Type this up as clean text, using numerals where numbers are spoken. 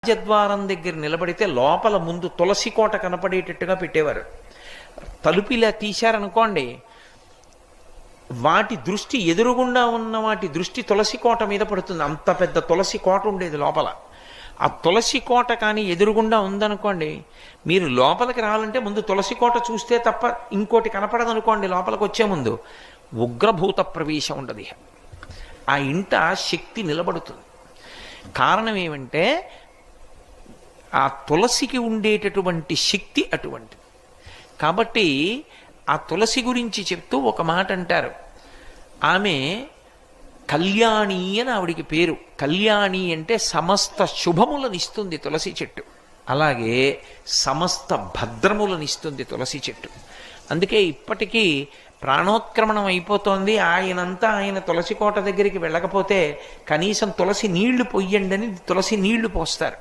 రాజద్వారం దగ్గర నిలబడితే లోపల ముందు తులసి కోట కనపడేటట్టుగా పెట్టేవారు. తలుపు ఇలా తీశారనుకోండి, వాటి దృష్టి ఎదురుగుండా ఉన్న వాటి దృష్టి తులసి కోట మీద పడుతుంది. అంత పెద్ద తులసి కోట ఉండేది లోపల. ఆ తులసి కోట కానీ ఎదురుగుండా ఉందనుకోండి, మీరు లోపలికి రావాలంటే ముందు తులసి కోట చూస్తే తప్ప ఇంకోటి కనపడదనుకోండి. లోపలికి వచ్చే ముందు ఉగ్రభూత ప్రవేశం ఉండదు. ఆ ఇంట శక్తి నిలబడుతుంది. కారణం ఏమంటే ఆ తులసికి ఉండేటటువంటి శక్తి అటువంటిది. కాబట్టి ఆ తులసి గురించి చెప్తూ ఒక మాట అంటారు. ఆమె కళ్యాణి అని ఆవిడికి పేరు. కళ్యాణి అంటే సమస్త శుభములనిస్తుంది తులసి చెట్టు. అలాగే సమస్త భద్రములనిస్తుంది తులసి చెట్టు. అందుకే ఇప్పటికీ ప్రాణోత్క్రమణం అయిపోతోంది, ఆయన తులసి కోట దగ్గరికి వెళ్ళకపోతే కనీసం తులసి నీళ్లు పొయ్యండి అని తులసి నీళ్లు పోస్తారు.